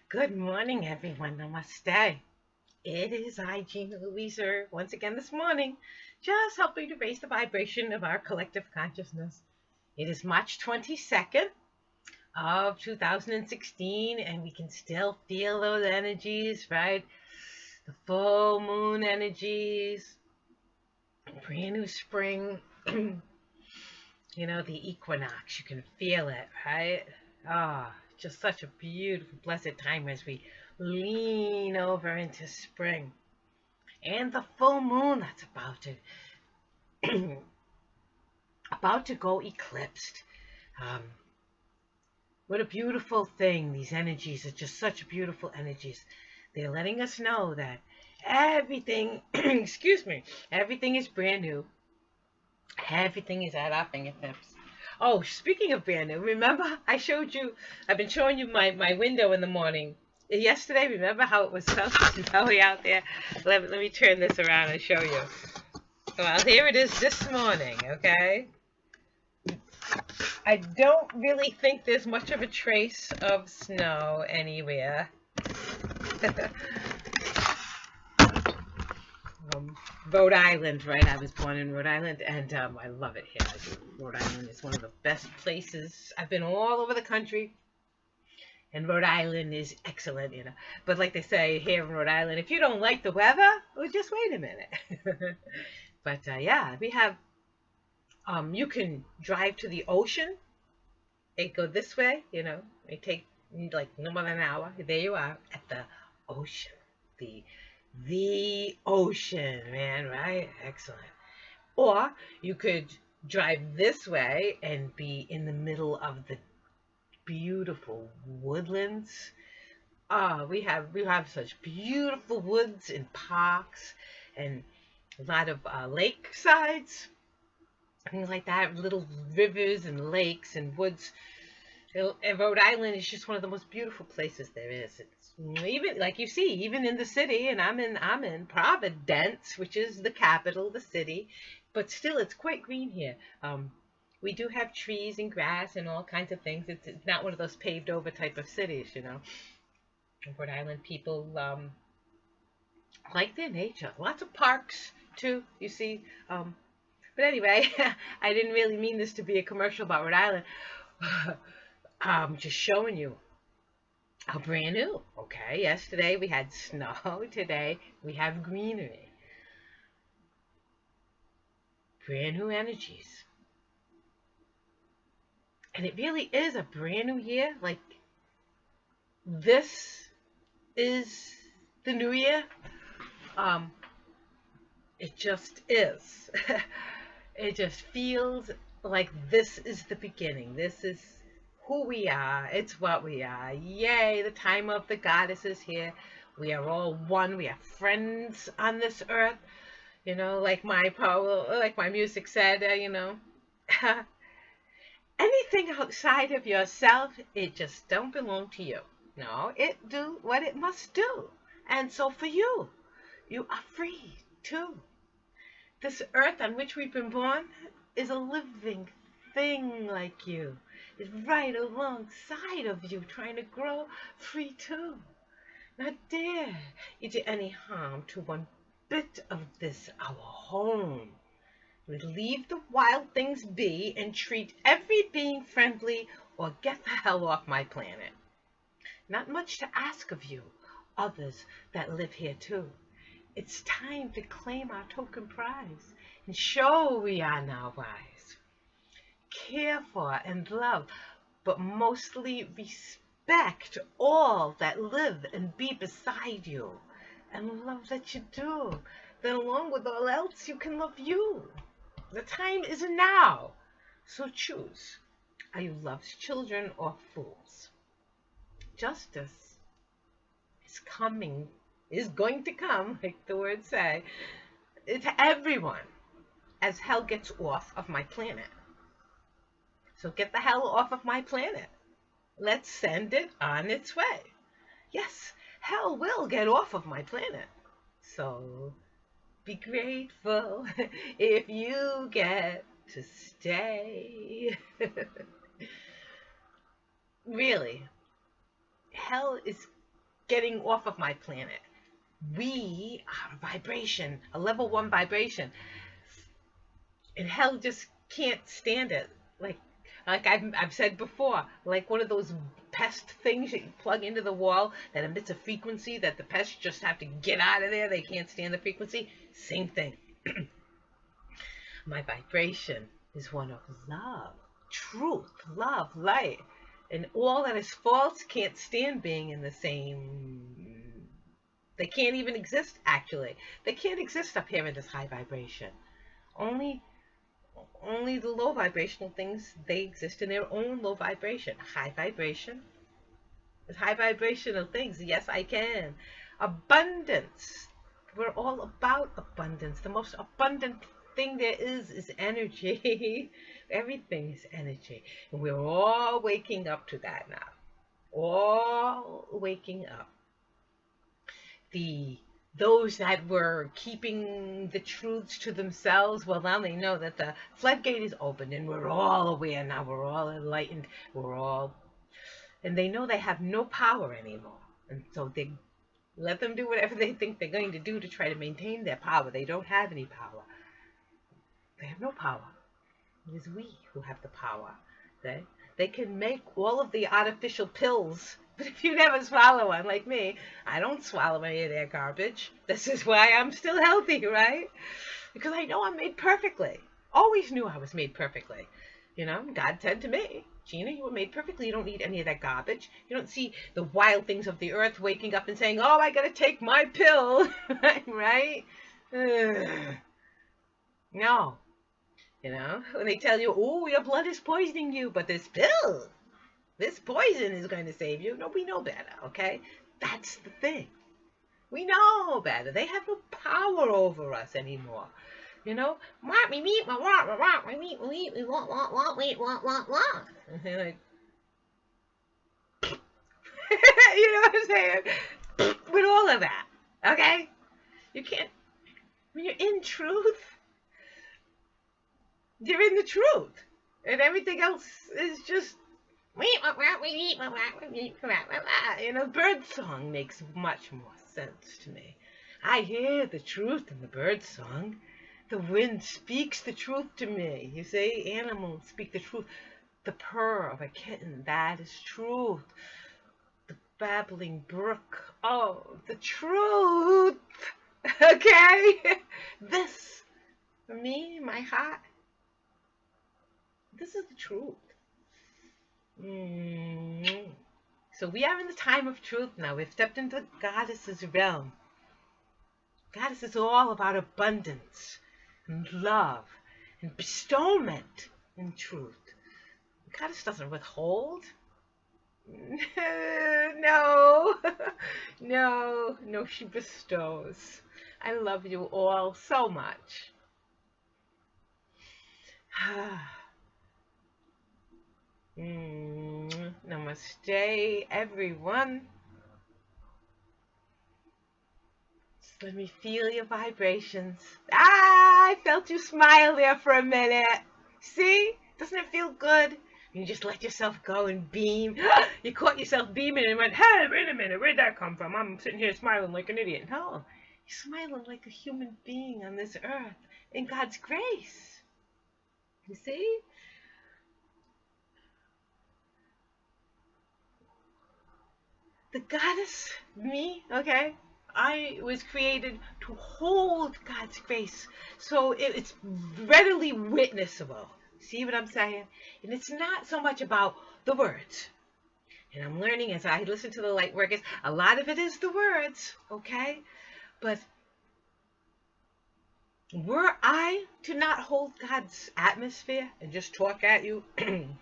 Good morning, everyone. Namaste. It is I, Gina Louisa, once again this morning, just helping to raise the vibration of our collective consciousness. It is March 22nd of 2016, and we can still feel those energies, right? The full moon energies, brand new spring, the equinox. You can feel it, right? Ah, just such a beautiful, blessed time as we lean over into spring. And the full moon that's about to go eclipsed. Um, what a beautiful thing. These energies are just such beautiful energies. They're letting us know that everything, excuse me, everything is brand new. Everything is at our fingertips. Oh, speaking of brand new, remember I've been showing you my window in the morning. Yesterday, remember how it was so snowy out there? Let me turn this around and show you. Well, here it is this morning, okay? I don't really think there's much of a trace of snow anywhere. Rhode Island, right? I was born in Rhode Island, and I love it here. Rhode Island is one of the best places. I've been all over the country, and Rhode Island is excellent, But like they say here in Rhode Island, if you don't like the weather, well, just wait a minute. But yeah, we have, you can drive to the ocean. It go this way, It take like no more than an hour. There you are at the ocean. The ocean, man, right? Excellent. Or you could drive this way and be in the middle of the beautiful woodlands. We have such beautiful woods and parks and a lot of lake sides, things like that, little rivers and lakes and woods. And Rhode Island is just one of the most beautiful places there is. It's even like you see, even in the city, and I'm in Providence, which is the capital, the city, but still it's quite green here. We do have trees and grass and all kinds of things. It's not one of those paved over type of cities, Rhode Island people like their nature. Lots of parks too, you see. But anyway, I didn't really mean this to be a commercial about Rhode Island. I'm just showing you how brand new. Okay, yesterday we had snow. Today we have greenery. Brand new energies. And it really is a brand new year. Like, this is the new year. It just is. It just feels like this is the beginning. This is who we are. It's what we are. Yay, the time of the goddess is here. We are all one. We are friends on this earth. Like my music said, anything outside of yourself, it just don't belong to you. No, it do what it must do. And so for you, you are free too. This earth on which we've been born is a living thing like you. Is right alongside of you, trying to grow free too. Not dare you do any harm to one bit of this, our home. We leave the wild things be and treat every being friendly, or get the hell off my planet. Not much to ask of you, others that live here too. It's time to claim our token prize and show we are now wise. Care for and love, but mostly respect all that live and be beside you, and love that you do. Then along with all else, you can love you. The time is now, so choose. Are you love's children or fools? Justice is going to come, like the words say, to everyone, as hell gets off of my planet. So get the hell off of my planet. Let's send it on its way. Yes, hell will get off of my planet. So be grateful if you get to stay. Really, hell is getting off of my planet. We are a vibration, a level 1 vibration. And hell just can't stand it. Like I've said before, like one of those pest things that you plug into the wall that emits a frequency that the pests just have to get out of there. They can't stand the frequency. Same thing. My vibration is one of love, truth, love, light. And all that is false can't stand being in the same. They can't even exist, actually. They can't exist up here in this high vibration. Only the low vibrational things, they exist in their own low vibration. High vibration. With high vibrational things, yes, I can. Abundance. We're all about abundance. The most abundant thing there is energy. Everything is energy. And we're all waking up to that now. All waking up. Those that were keeping the truths to themselves, well, now they know that the floodgate is open and we're all aware now. We're all enlightened. And they know they have no power anymore. And so they let them do whatever they think they're going to do to try to maintain their power. They don't have any power. They have no power. It is we who have the power. They can make all of the artificial pills. But if you never swallow one, like me, I don't swallow any of their garbage. This is why I'm still healthy, right? Because I know I'm made perfectly. Always knew I was made perfectly. You know, God said to me, Gina, you were made perfectly. You don't need any of that garbage. You don't see the wild things of the earth waking up and saying, oh, I got to take my pill, right? No. You know, when they tell you, oh, your blood is poisoning you, but this pill, this poison is going to save you. No, we know better, okay? That's the thing. We know better. They have no power over us anymore. You know, we meet, we want. And they're like, you know what I'm saying? With all of that, okay? You can't, when you're in truth, you're in the truth. And everything else is just, you know, bird song makes much more sense to me. I hear the truth in the bird song. The wind speaks the truth to me. You see, animals speak the truth. The purr of a kitten, that is truth. The babbling brook, oh, the truth. Okay? This, for me, my heart, this is the truth. So we are in the time of truth now. We've stepped into the goddess's realm. Goddess is all about abundance and love and bestowment in truth. Goddess doesn't withhold. No, no, she bestows. I love you all so much. Namaste, everyone. Just let me feel your vibrations. Ah, I felt you smile there for a minute. See? Doesn't it feel good? You just let yourself go and beam. You caught yourself beaming and went, hey, wait a minute, where'd that come from? I'm sitting here smiling like an idiot. No, you're smiling like a human being on this earth in God's grace. You see? The goddess, me, okay, I was created to hold God's grace. So it's readily witnessable. See what I'm saying? And it's not so much about the words. And I'm learning as I listen to the light workers, a lot of it is the words, okay? But were I to not hold God's atmosphere and just talk at you,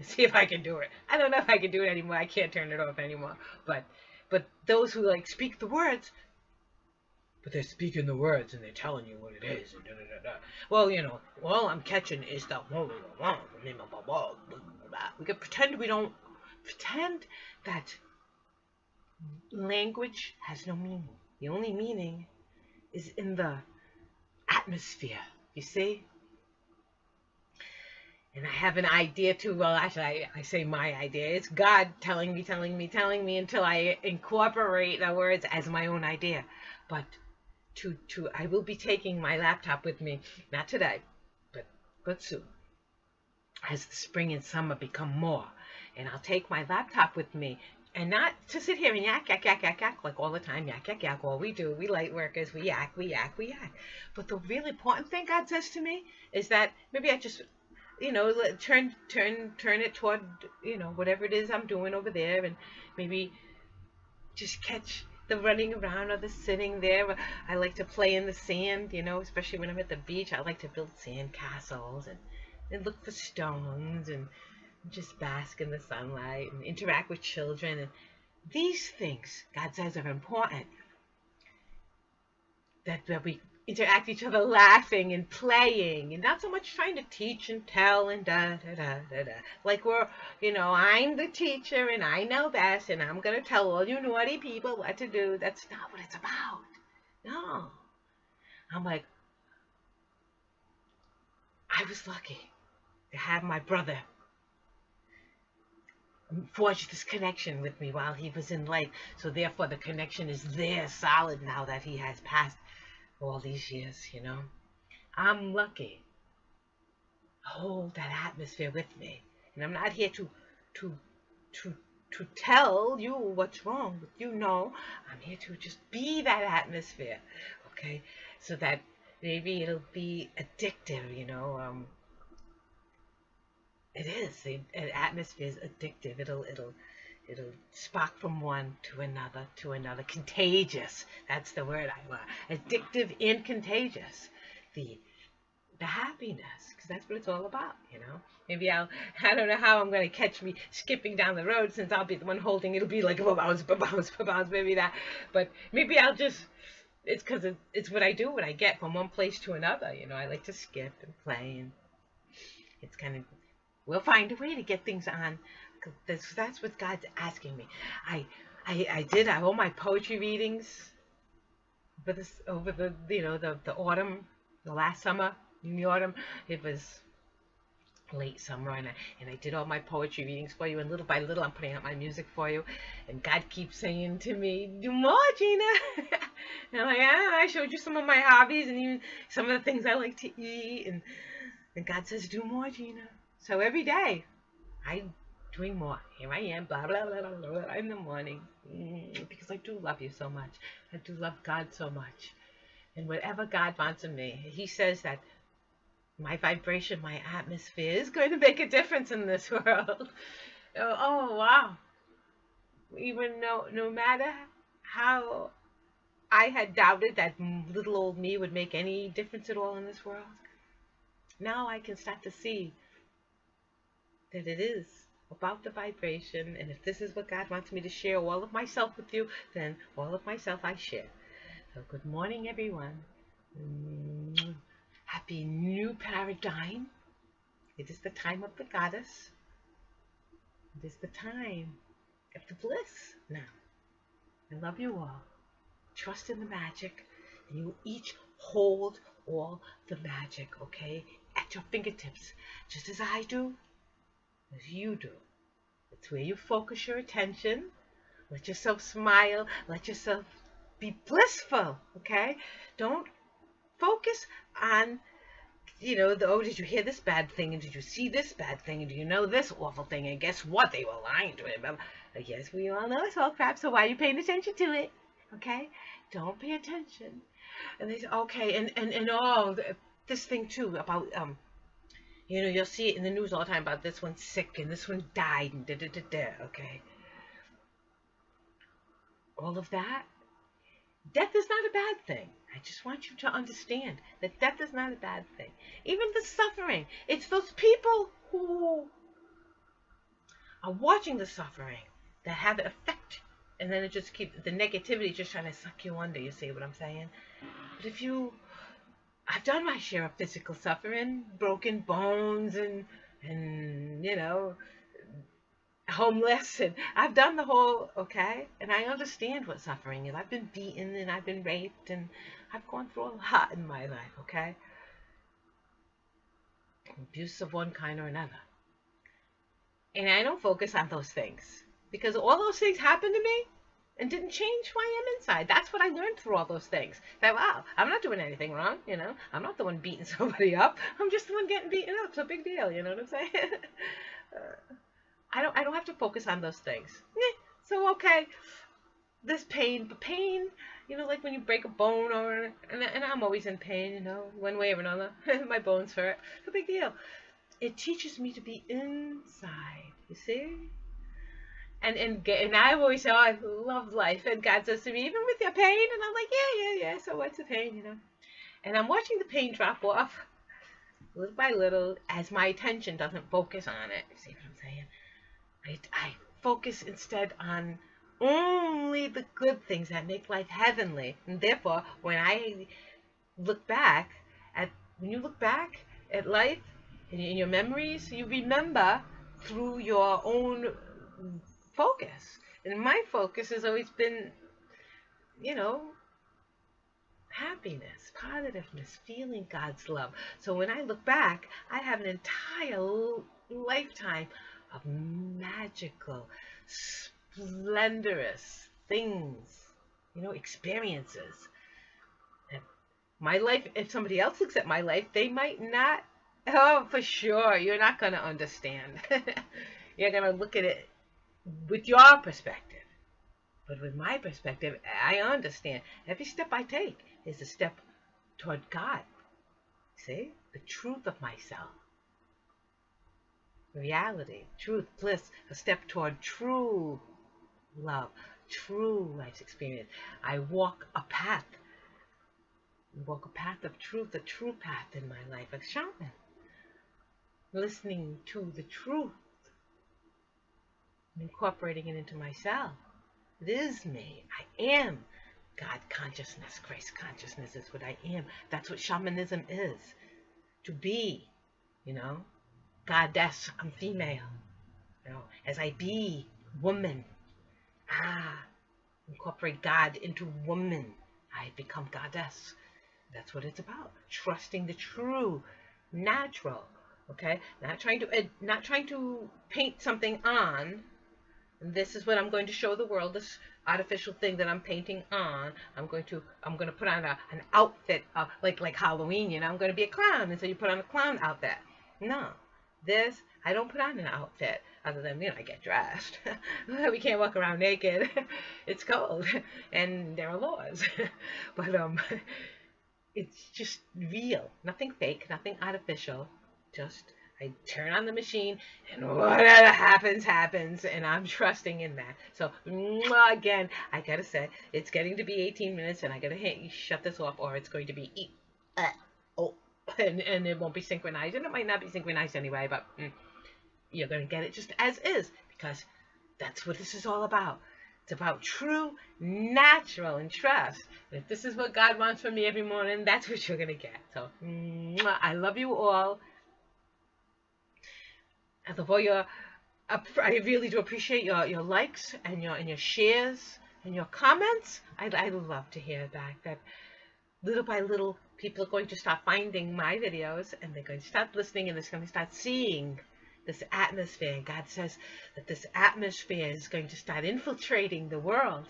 see if I can do it. I don't know if I can do it anymore. I can't turn it off anymore. But those who like speak the words, but they're speaking the words and they're telling you what it is. And well, you know, all I'm catching is the we can pretend we don't, pretend that language has no meaning. The only meaning is in the atmosphere, you see? And I have an idea too. Well, actually, I say my idea. It's God telling me until I incorporate the words as my own idea. But I will be taking my laptop with me, not today, but soon, as the spring and summer become more. And I'll take my laptop with me, and not to sit here and yak, yak, yak, yak, yak, like all the time, yak, yak, yak. All we do, we light workers, we yak, we yak, we yak. But the really important thing God says to me is that maybe I just, turn it toward, whatever it is I'm doing over there, and maybe just catch the running around or the sitting there. I like to play in the sand, especially when I'm at the beach. I like to build sand castles and look for stones and just bask in the sunlight and interact with children. And these things, God says, are important. That we interact with each other laughing and playing and not so much trying to teach and tell and da da da da da. Like we're, I'm the teacher and I know best and I'm going to tell all you naughty people what to do. That's not what it's about. No. I'm like, I was lucky to have my brother forge this connection with me while he was in life. So therefore the connection is there solid now that he has passed all these years, I'm lucky to hold that atmosphere with me. And I'm not here to tell you what's wrong with you. No, I'm here to just be that atmosphere, okay? So that maybe it'll be addictive, it is. The atmosphere is addictive. It'll spark from one to another. Contagious. That's the word I want. Addictive and contagious. The happiness, because that's what it's all about, Maybe I don't know how I'm going to catch me skipping down the road since I'll be the one holding. It'll be like ba-bounce, maybe that. But maybe I'll just, it's because it's what I do, what I get from one place to another, I like to skip and play, and it's kind of, we'll find a way to get things on. That's what God's asking me. I did all my poetry readings over the autumn, the last summer, in the autumn. It was late summer, and I did all my poetry readings for you, and little by little I'm putting out my music for you, and God keeps saying to me, do more, Gina. And I'm like, I showed you some of my hobbies and even some of the things I like to eat, and God says, do more, Gina. So every day I'm doing more. Here I am, blah, blah, blah, blah, blah, in the morning, because I do love you so much. I do love God so much. And whatever God wants of me, he says that my vibration, my atmosphere is going to make a difference in this world. Oh, wow. Even no matter how I had doubted that little old me would make any difference at all in this world, now I can start to see that it is about the vibration, and if this is what God wants me to share all of myself with you, then all of myself I share. So good morning, everyone. Happy new paradigm. It is the time of the goddess. It is the time of the bliss now. I love you all. Trust in the magic, and you each hold all the magic, okay, at your fingertips, just as I do, as you do. It's where you focus your attention. Let yourself smile. Let yourself be blissful, okay? Don't focus on, oh, did you hear this bad thing? And did you see this bad thing? And do you know this awful thing? And guess what? They were lying to him. Yes, we all know it's all crap, so why are you paying attention to it? Okay? Don't pay attention. And they say, okay, and all this thing too about, you'll see it in the news all the time about this one's sick and this one died and da-da-da-da, okay? All of that, death is not a bad thing. I just want you to understand that death is not a bad thing. Even the suffering, it's those people who are watching the suffering that have an effect, and then it just keeps, the negativity just trying to suck you under, you see what I'm saying? But if I've done my share of physical suffering, broken bones and homeless, and I've done the whole, okay? And I understand what suffering is. I've been beaten and I've been raped and I've gone through a lot in my life, okay? abuse of one kind or another. And I don't focus on those things because all those things happened to me and didn't change who I am inside. That's what I learned through all those things. That, wow, I'm not doing anything wrong, you know. I'm not the one beating somebody up. I'm just the one getting beaten up. It's a big deal, you know what I'm saying? I don't have to focus on those things. So okay, this pain, but pain, you know, like when you break a bone or, and I'm always in pain, you know, one way or another. My bones hurt. It's a big deal. It teaches me to be inside, you see? And I always say, oh, I love life. And God says to me, even with your pain, and I'm like, yeah. So what's the pain, you know? And I'm watching the pain drop off little by little as my attention doesn't focus on it. You see what I'm saying? I focus instead on only the good things that make life heavenly. And therefore, when I look back when you look back at life and in your memories, you remember through your own focus. And my focus has always been, you know, happiness, positiveness, feeling God's love. So when I look back, I have an entire lifetime of magical, splendorous things, you know, experiences. And my life, if somebody else looks at my life, they might not, oh, for sure, you're not going to understand. You're going to look at it with your perspective. But with my perspective, I understand. Every step I take is a step toward God. See? The truth of myself. Reality, truth, bliss, a step toward true love, true life's experience. I walk a path. Walk a path of truth, a true path in my life, a shaman. Listening to the truth. Incorporating it into myself. It is me. I am God consciousness. Christ consciousness is what I am. That's what shamanism is. To be, you know, goddess. I'm female. You know, as I be woman. Incorporate God into woman. I become goddess. That's what it's about. Trusting the true, natural. Okay, not trying to paint something on. This is what I'm going to show the world, this artificial thing that I'm painting on. I'm going to put on an outfit of, like Halloween, you know, I'm going to be a clown, and so you put on a clown outfit. No, I don't put on an outfit other than, you know, I get dressed. We can't walk around naked. It's cold, and there are laws. But it's just real, nothing fake, nothing artificial, just I turn on the machine, and whatever happens, happens, and I'm trusting in that. So, again, I gotta say, it's getting to be 18 minutes, and I gotta shut this off, or it's going to be and it won't be synchronized, and it might not be synchronized anyway, but you're gonna get it just as is, because that's what this is all about. It's about true, natural, and trust. If this is what God wants from me every morning, that's what you're gonna get. So, I love you all. As of all I really do appreciate your likes and your shares and your comments. I love to hear back that little by little people are going to start finding my videos, and they're going to start listening, and they're going to start seeing this atmosphere. God says that this atmosphere is going to start infiltrating the world.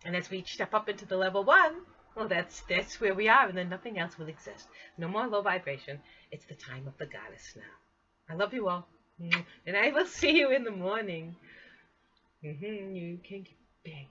And as we step up into the level 1, well, that's where we are, and then nothing else will exist. No more low vibration. It's the time of the goddess now. I love you all. And I will see you in the morning. You can get big.